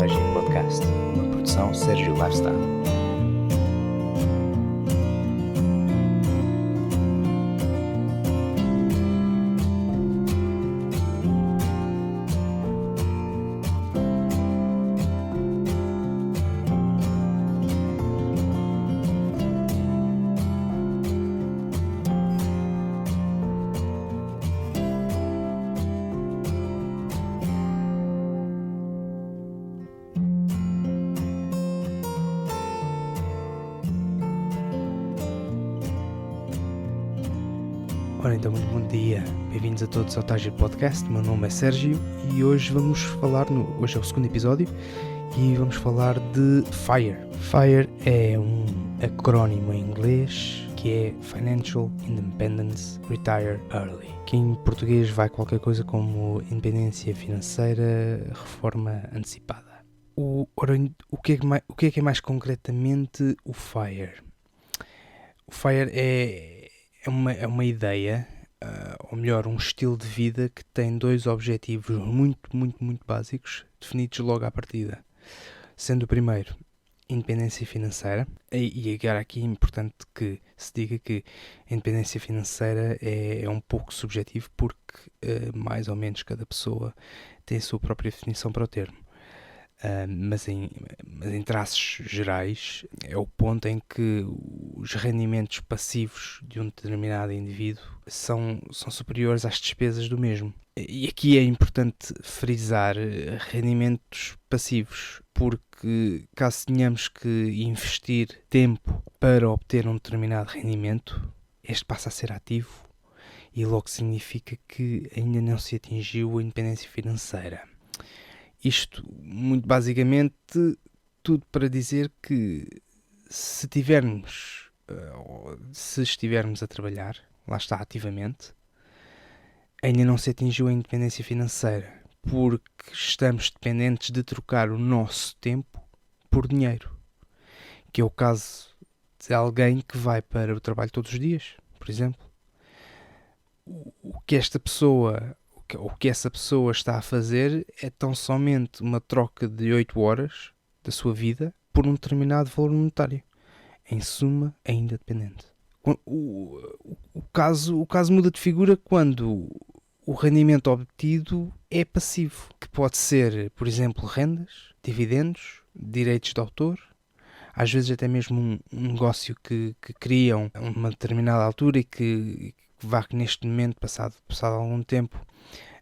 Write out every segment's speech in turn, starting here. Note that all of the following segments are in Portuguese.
Sergi Podcast, uma produção Sergi Lifestyle. Ora então, muito bom dia, bem-vindos a todos ao Sergi Podcast. Meu nome é Sérgio e hoje vamos falar, hoje é o segundo episódio e vamos falar de FIRE. FIRE é um acrónimo em inglês que é Financial Independence Retire Early, que em português vai qualquer coisa como Independência Financeira, Reforma Antecipada. O que é mais concretamente o FIRE? O FIRE é uma ideia, ou melhor, um estilo de vida que tem dois objetivos muito básicos, definidos logo à partida. Sendo o primeiro, independência financeira. E agora aqui é importante que se diga que a independência financeira é um pouco subjetivo, porque mais ou menos cada pessoa tem a sua própria definição para o termo. Mas em traços gerais é o ponto em que os rendimentos passivos de um determinado indivíduo são superiores às despesas do mesmo. E aqui é importante frisar rendimentos passivos, porque caso tenhamos que investir tempo para obter um determinado rendimento, este passa a ser ativo e logo significa que ainda não se atingiu a independência financeira. Isto, muito basicamente, tudo para dizer que se estivermos a trabalhar, lá está, ativamente, ainda não se atingiu a independência financeira, porque estamos dependentes de trocar o nosso tempo por dinheiro, que é o caso de alguém que vai para o trabalho todos os dias, por exemplo. O que essa pessoa está a fazer é tão somente uma troca de 8 horas da sua vida por um determinado valor monetário. Em suma, ainda dependente. O caso muda de figura quando o rendimento obtido é passivo, que pode ser, por exemplo, rendas, dividendos, direitos de autor, às vezes até mesmo um negócio que criam a uma determinada altura e que neste momento, passado algum tempo,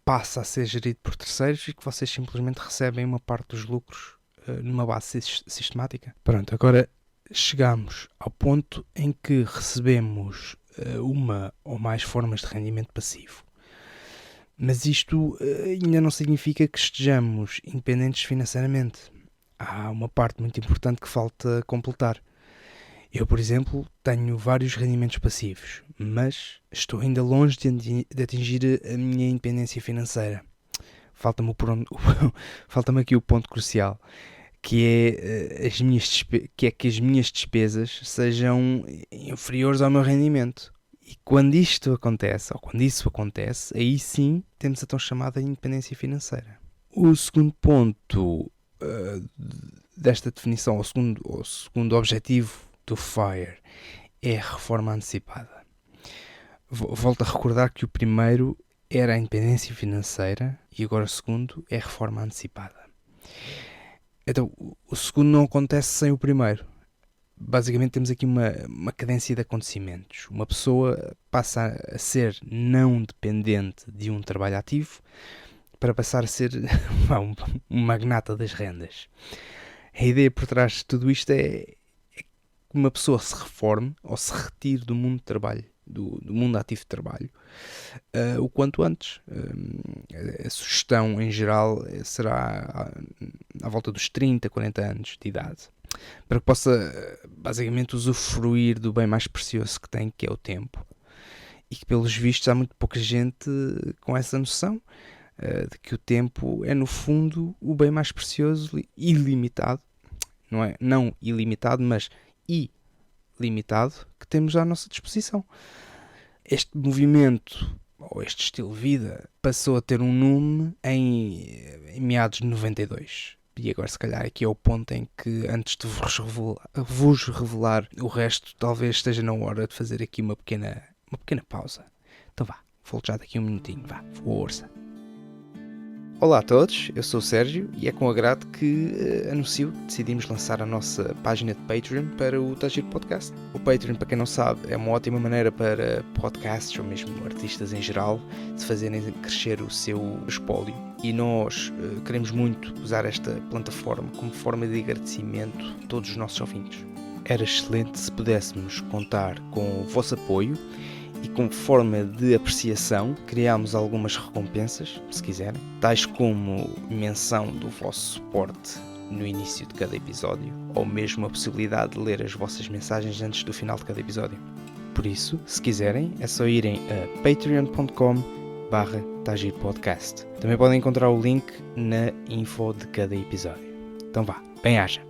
passa a ser gerido por terceiros e que vocês simplesmente recebem uma parte dos lucros numa base sistemática. Pronto, agora chegamos ao ponto em que recebemos uma ou mais formas de rendimento passivo. Mas isto ainda não significa que estejamos independentes financeiramente. Há uma parte muito importante que falta completar. Eu, por exemplo, tenho vários rendimentos passivos, mas estou ainda longe de atingir a minha independência financeira. Falta-me aqui o ponto crucial, que é que as minhas despesas sejam inferiores ao meu rendimento. E quando isso acontece, aí sim temos a tão chamada independência financeira. O segundo ponto desta definição, o segundo objetivo do FIRE é a reforma antecipada. Volto a recordar que o primeiro era a independência financeira e agora o segundo é a reforma antecipada. Então, o segundo não acontece sem o primeiro. Basicamente temos aqui uma cadência de acontecimentos. Uma pessoa passa a ser não dependente de um trabalho ativo para passar a ser um magnata das rendas. A ideia por trás de tudo isto é que uma pessoa se reforme ou se retire do mundo de trabalho, do mundo ativo de trabalho, o quanto antes. A sugestão em geral será à volta dos 30, 40 anos de idade, para que possa basicamente usufruir do bem mais precioso que tem, que é o tempo. E que pelos vistos há muito pouca gente com essa noção de que o tempo é no fundo o bem mais precioso e ilimitado, não ilimitado, mas ilimitado, que temos à nossa disposição. Este movimento, ou este estilo de vida, passou a ter um nome em meados de 92. E agora se calhar aqui é o ponto em que, antes de vos revelar o resto, talvez esteja na hora de fazer aqui uma pequena pausa. Então vá, volto já daqui um minutinho, vá, força. Olá a todos, eu sou o Sérgio e é com agrado que anuncio que decidimos lançar a nossa página de Patreon para o Tá Giro Podcast. O Patreon, para quem não sabe, é uma ótima maneira para podcasts ou mesmo artistas em geral de fazerem crescer o seu espólio. E nós queremos muito usar esta plataforma como forma de agradecimento a todos os nossos ouvintes. Era excelente se pudéssemos contar com o vosso apoio e como forma de apreciação criámos algumas recompensas, se quiserem, tais como menção do vosso suporte no início de cada episódio ou mesmo a possibilidade de ler as vossas mensagens antes do final de cada episódio. Por isso, se quiserem, é só irem a patreon.com/tagirpodcast. Também podem encontrar o link na info de cada episódio. Então vá, bem-aja!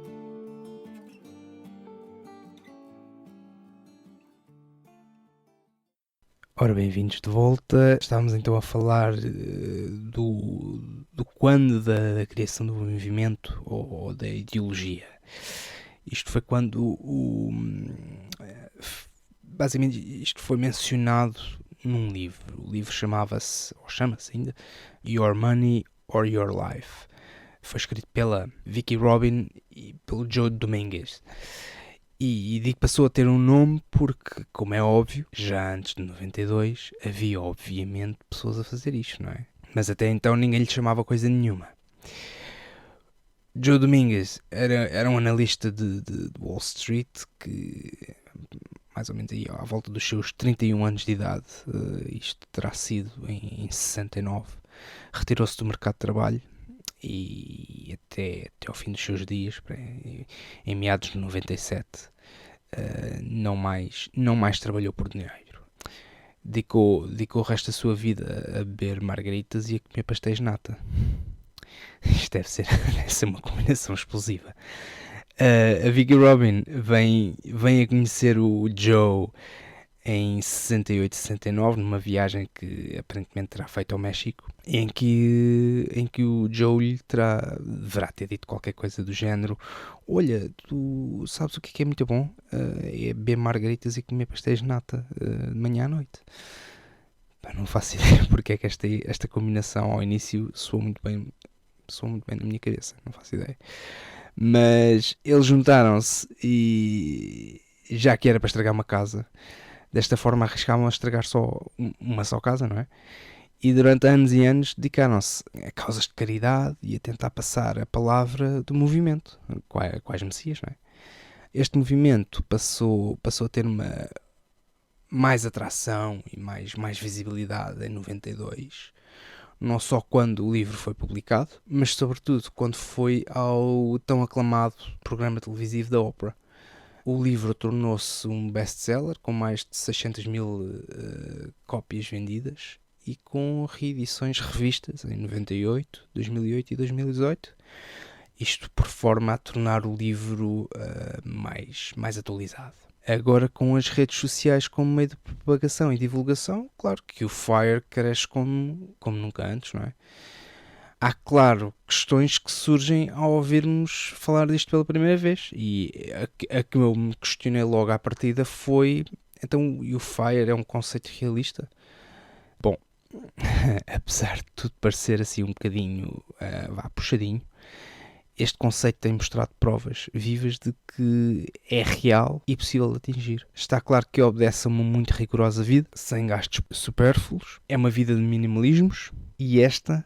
Ora, bem-vindos de volta. Estávamos então a falar do quando da criação do movimento ou da ideologia. Isto foi quando basicamente isto foi mencionado num livro. O livro chamava-se, ou chama-se ainda, Your Money or Your Life. Foi escrito pela Vicki Robin e pelo Joe Dominguez. E digo que passou a ter um nome porque, como é óbvio, já antes de 92 havia obviamente pessoas a fazer isto, não é? Mas até então ninguém lhe chamava coisa nenhuma. Joe Dominguez era um analista de Wall Street que, mais ou menos aí à volta dos seus 31 anos de idade, isto terá sido em 69, retirou-se do mercado de trabalho e até ao fim dos seus dias, em meados de 97, não mais trabalhou por dinheiro. Dedicou o resto da sua vida a beber margaritas e a comer pastéis de nata. Isto deve ser uma combinação explosiva. A Vicki Robin vem a conhecer o Joe em 68 e 69, numa viagem que aparentemente terá feito ao México, em que o Joe lhe deverá ter dito qualquer coisa do género: olha, tu sabes o que é muito bom? É beber margaritas e comer pastéis de nata de manhã à noite. Não faço ideia porque é que esta combinação ao início soou muito bem na minha cabeça, não faço ideia. Mas eles juntaram-se e, já que era para estragar uma casa, desta forma arriscavam a estragar só uma casa, não é? E durante anos e anos dedicaram-se a causas de caridade e a tentar passar a palavra do movimento, quais messias, não é? Este movimento passou a ter mais atração e mais visibilidade em 92, não só quando o livro foi publicado, mas sobretudo quando foi ao tão aclamado programa televisivo da Oprah. O livro tornou-se um best-seller com mais de 600 mil cópias vendidas e com reedições revistas em 98, 2008 e 2018. Isto por forma a tornar o livro mais atualizado. Agora, com as redes sociais como meio de propagação e divulgação, claro que o FIRE cresce como nunca antes, não é? Há, claro, questões que surgem ao ouvirmos falar disto pela primeira vez, e a que eu me questionei logo à partida foi: então, e o FIRE é um conceito realista? Bom, apesar de tudo parecer assim um bocadinho puxadinho, este conceito tem mostrado provas vivas de que é real e possível de atingir. Está claro que obedece a uma muito rigorosa vida, sem gastos supérfluos, é uma vida de minimalismos, e esta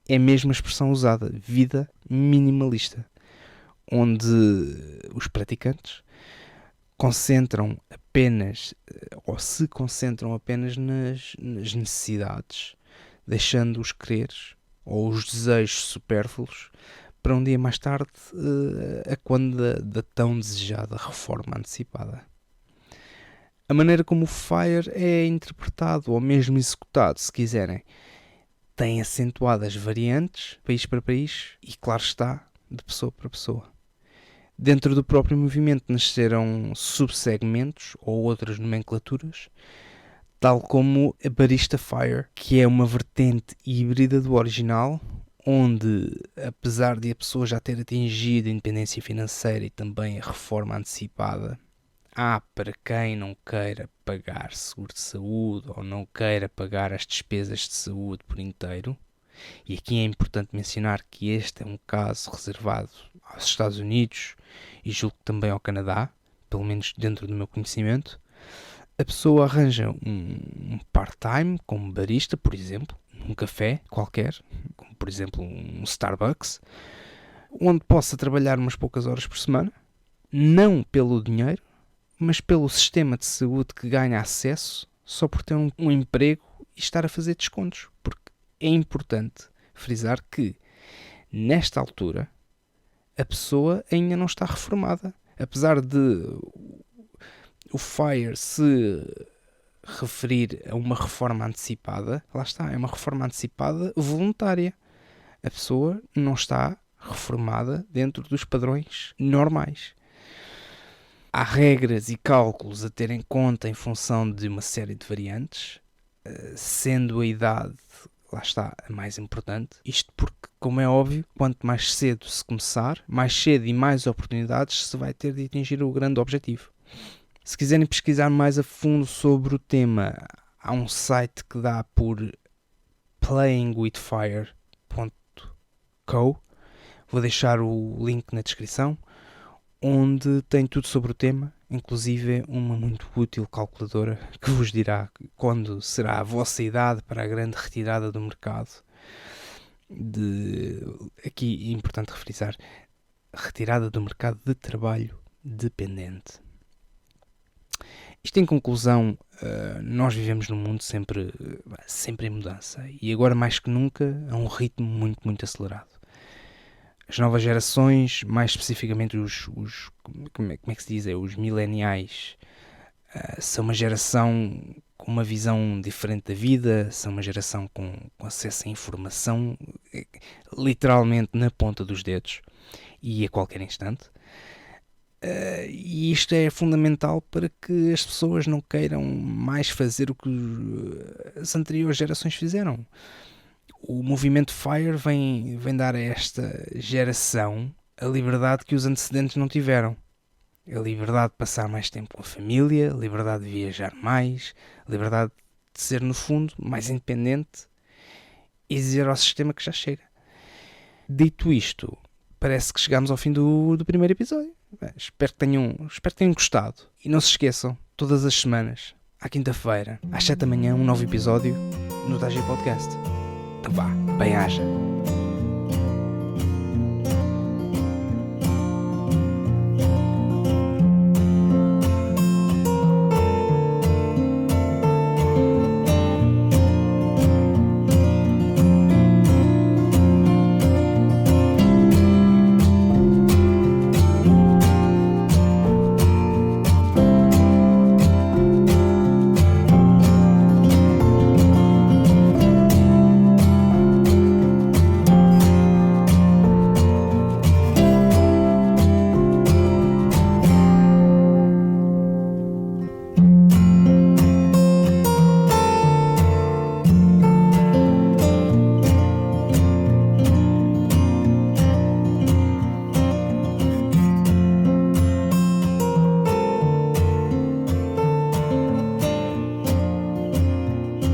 é mesmo a expressão usada, vida minimalista, onde os praticantes se concentram apenas nas necessidades, deixando os quereres ou os desejos supérfluos para um dia mais tarde, a quando da tão desejada reforma antecipada. A maneira como o FIRE é interpretado ou mesmo executado, se quiserem, tem acentuadas variantes, país para país, e claro está, de pessoa para pessoa. Dentro do próprio movimento nasceram subsegmentos ou outras nomenclaturas, tal como a Barista Fire, que é uma vertente híbrida do original, onde, apesar de a pessoa já ter atingido a independência financeira e também a reforma antecipada, há para quem não queira pagar seguro de saúde ou não queira pagar as despesas de saúde por inteiro. E aqui é importante mencionar que este é um caso reservado aos Estados Unidos e julgo também ao Canadá, pelo menos dentro do meu conhecimento. A pessoa arranja um part-time como barista, por exemplo, num café qualquer, como por exemplo um Starbucks, onde possa trabalhar umas poucas horas por semana, não pelo dinheiro, mas pelo sistema de saúde que ganha acesso só por ter um emprego e estar a fazer descontos. Porque é importante frisar que, nesta altura, a pessoa ainda não está reformada. Apesar de o FIRE se referir a uma reforma antecipada, lá está, é uma reforma antecipada voluntária. A pessoa não está reformada dentro dos padrões normais. Há regras e cálculos a ter em conta em função de uma série de variantes, sendo a idade, lá está, a mais importante. Isto porque, como é óbvio, quanto mais cedo se começar, mais cedo e mais oportunidades se vai ter de atingir o grande objetivo. Se quiserem pesquisar mais a fundo sobre o tema, há um site que dá por playingwithfire.co. Vou deixar o link na descrição, onde tem tudo sobre o tema, inclusive uma muito útil calculadora que vos dirá quando será a vossa idade para a grande retirada do mercado. Aqui é importante refrisar, retirada do mercado de trabalho dependente. Isto em conclusão, nós vivemos num mundo sempre em mudança e agora mais que nunca a um ritmo muito acelerado. As novas gerações, mais especificamente como é que se diz? Os mileniais, são uma geração com uma visão diferente da vida, são uma geração com acesso à informação literalmente na ponta dos dedos e a qualquer instante. E isto é fundamental para que as pessoas não queiram mais fazer o que as anteriores gerações fizeram. O movimento FIRE vem dar a esta geração a liberdade que os antecedentes não tiveram. A liberdade de passar mais tempo com a família, a liberdade de viajar mais, a liberdade de ser, no fundo, mais independente e dizer ao sistema que já chega. Dito isto, parece que chegamos ao fim do primeiro episódio. Espero que tenham gostado. E não se esqueçam, todas as semanas, à quinta-feira, às 7 da manhã, um novo episódio no TAG Podcast. Então vá, bem-aja.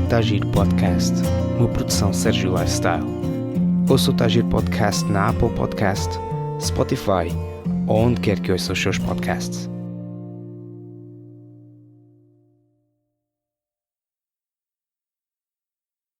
Tagir Podcast, uma produção Sérgio Lifestyle. Ouça o Tagir Podcast na Apple Podcast, Spotify ou onde quer que ouça os seus podcasts.